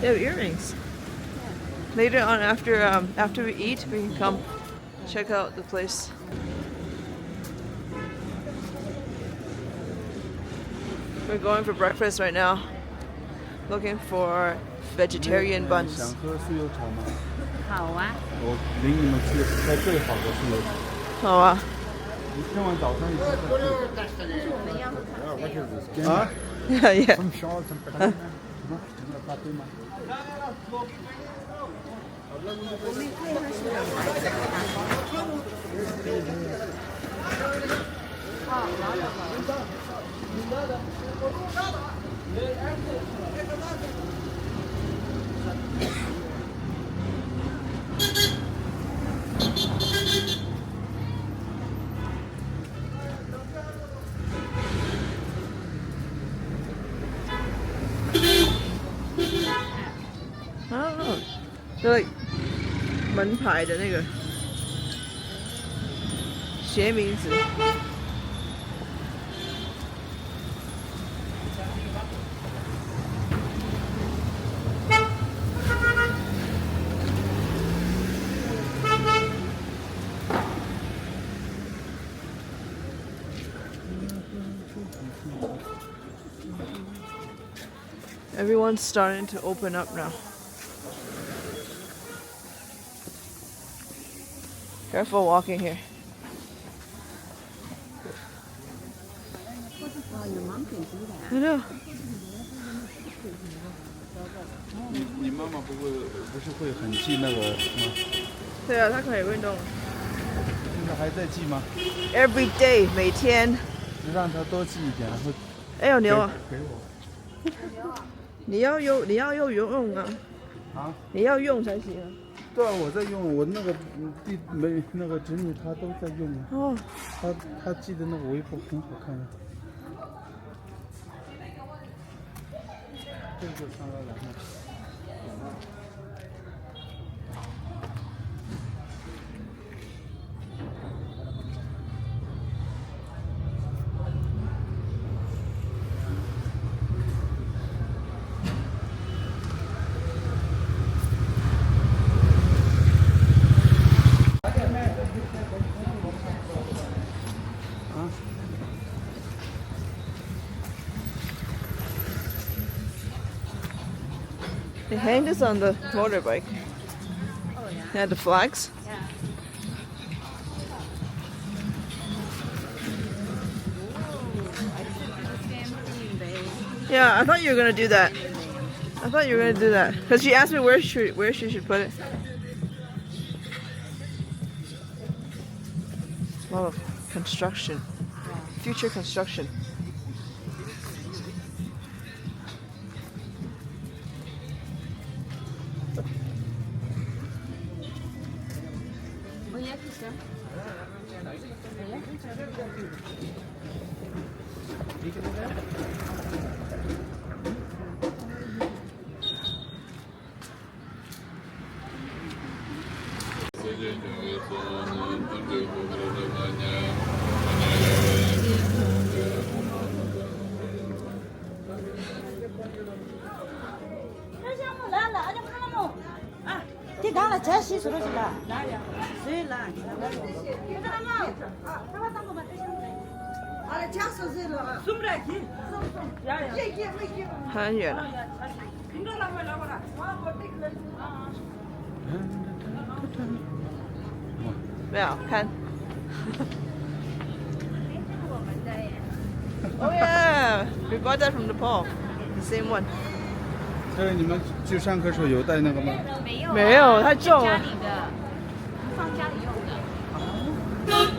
They have earrings. Later on, after we eat, we can come check out the place. We're going for breakfast right now. Looking for vegetarian buns. 想喝酥油茶吗？好啊。我领你们去喝最好的酥油茶。好啊。你今晚早上已经喝了。啊？Yeah. I don't know. They're like 门牌的那个学名字。Everyone's starting to open up now. Careful walking here. I know. 你妈妈不是会很记那个吗？对啊，她可以运动。现在还在记吗 ？Every day， 每天。让她多记一点，然后。哎有牛啊！给我。你要游泳啊！啊？你要用才行啊。对啊，我在用，我那个那个侄女她都在用啊。哦。她记得那个微博很好看啊。这个上来了。They hang this on the motorbike. Oh yeah. Yeah, the flags. Yeah. Yeah, I thought you were gonna do that. I thought you were gonna do that because she asked me where she should put it. A lot of construction, future construction.很远了。没有看。Oh yeah, we bought that from Nepal. The same one. 这你们去上课时候有带那个吗？没有，太重了。家里的，放家里用的。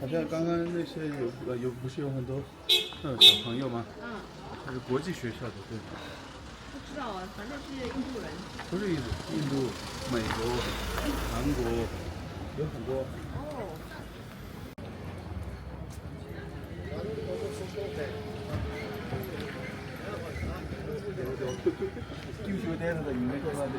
好像刚刚那些不是有很多小朋友吗？嗯，这是国际学校的对吧？知道啊，反正是印度人。不是印度、美国、韩国有很多。哦。丢球带那个应该多少的？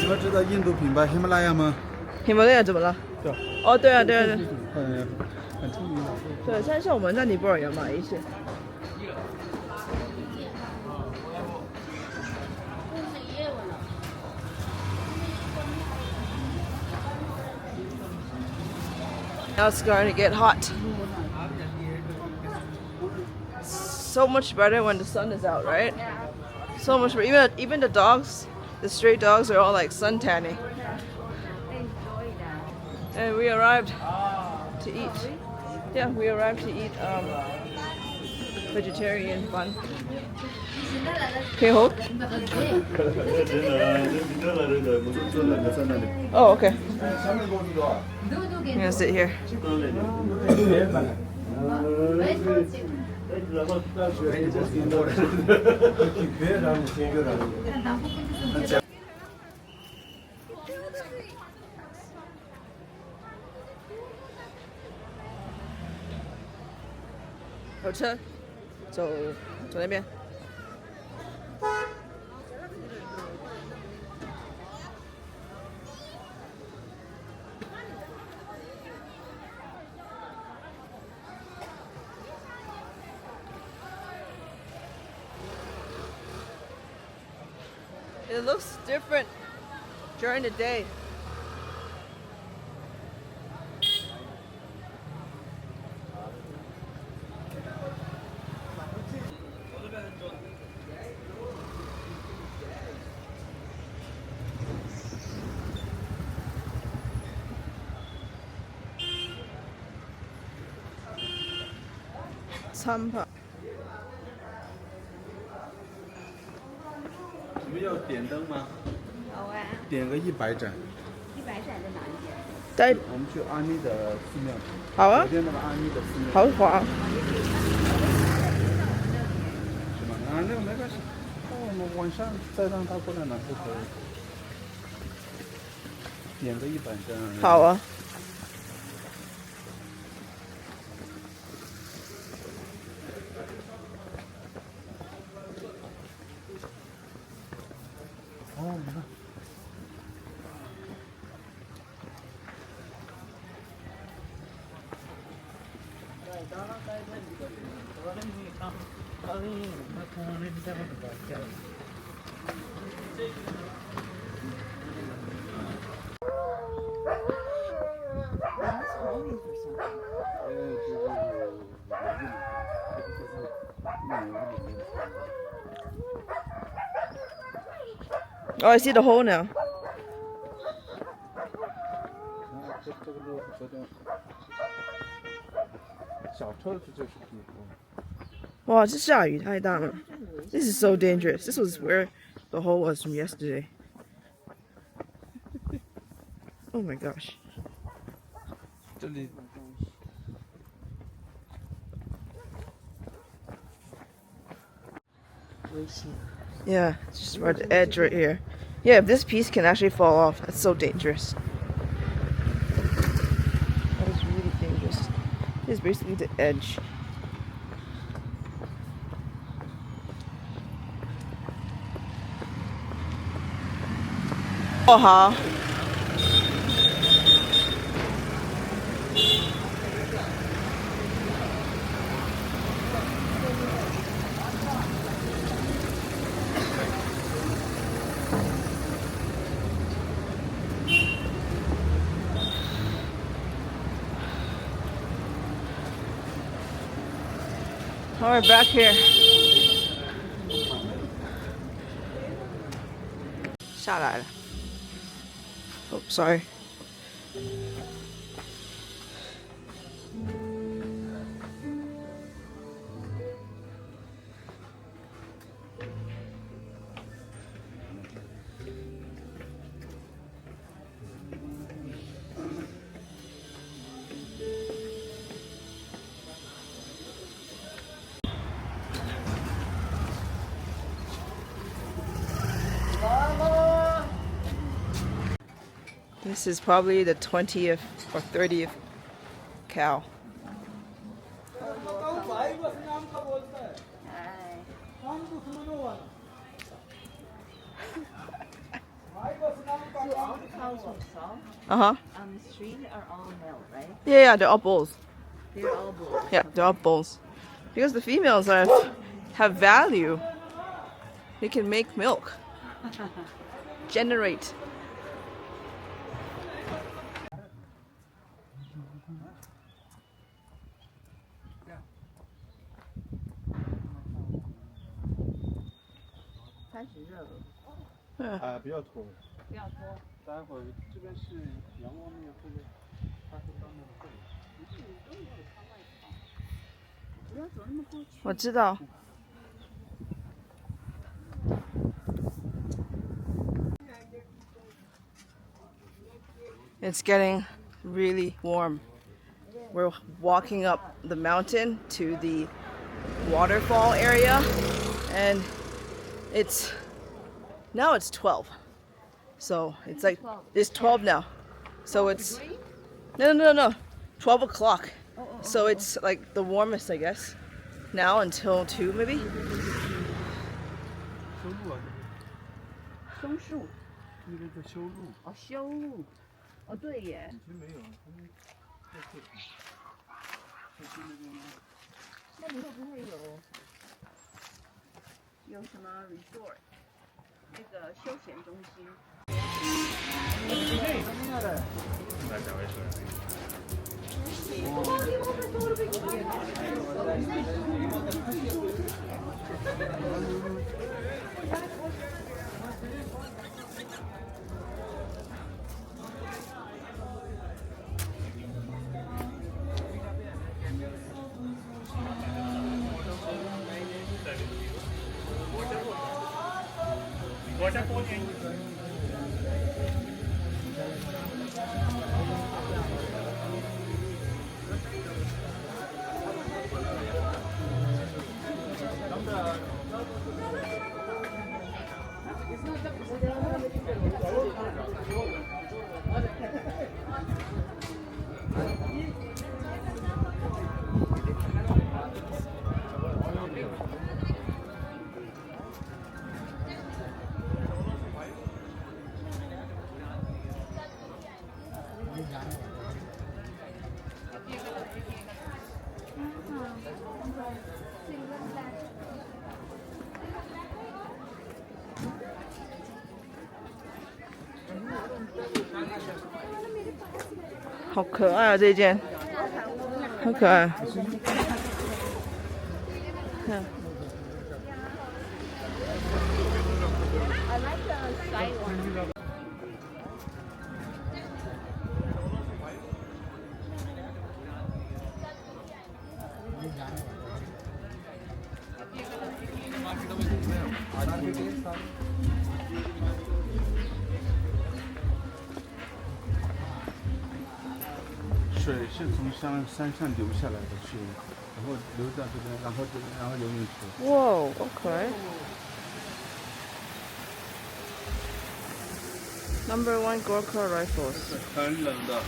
你们知道印度品牌喜马拉雅吗？喜马拉雅怎么了？对。哦，对啊，对啊，对。很出名的。对，但是我们在尼泊尔有买一些。Now it's going to get hot. So much better when the sun is out, right? So much better. Even the dogs, the stray dogs are all like sun tanning. And we arrived to eat. Yeah, we arrived to eat vegetarian bun. Can you hold? Oh, okay. I'm gonna sit here. Hỗ trợ, rồi chỗ này bên. It looks different during the day. Sampa. 你们要点灯吗？好啊。点个100盏。100盏在哪里点？在我们去阿弥的寺庙。好啊。昨天那个阿弥的寺庙。好滑。是吗？啊，那个没关系。那我们晚上再让他过来拿就可以。点个100盏。好啊。哦，你看。Oh, I see the hole now. 这个路昨天小车子就是地沟。哇，这下雨太大了。This is so dangerous. This was where the hole was from yesterday. Oh my gosh. 这里。Yeah, it's just right at the edge right here. Yeah, if this piece can actually fall off, that's so dangerous. That is really dangerous. It's basically the edge. Oh, huh? All right, back here. 下来了。Oh, sorry. This is probably the 20th or 30th cow. Uh-huh. On the street are all male, right? Yeah, they're all bulls. They're all bulls. Yeah, they're all bulls. Because the females have value. They can make milk. Generate.不要脱。不要脱。待会儿这边是阳光面，后面它是当面会。不要走那么过去。我知道。It's getting really warm. We're walking up the mountain to the waterfall area, and now it's 12. So it's like it's 12 now. So it's no 12 o'clock. So it's like the warmest, I guess, now until 2 maybe. 修路啊，松树。那边在修路。哦，修路。哦，对耶。以前没有，他们在这边。那里会不会有什么 resort？ 那个休闲中心？好可爱啊，这件，好可爱。看。I like the side one. 水是从山上流下来的水，然后流到这边，然后游进去。Whoa, okay. Number 1 Gorkha Rifles. 很冷的。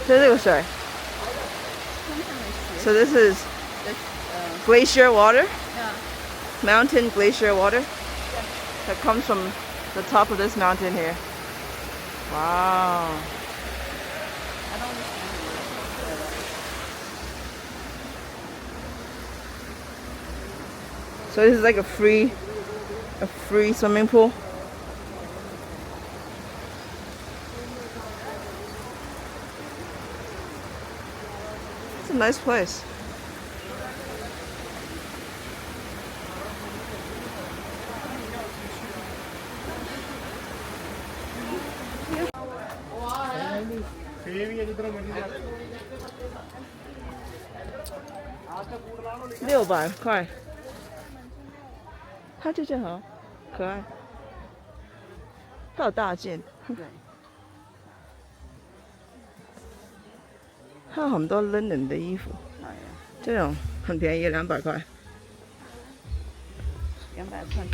这是这个水。So this is glacier water, Yeah. mountain glacier water that comes from the top of this mountain here. Wow. So this is like a free swimming pool. It's a nice place. $600块，它就这样好可爱，它有大件，对，它有很多 linen 的衣服，这种很便宜，200块。200块。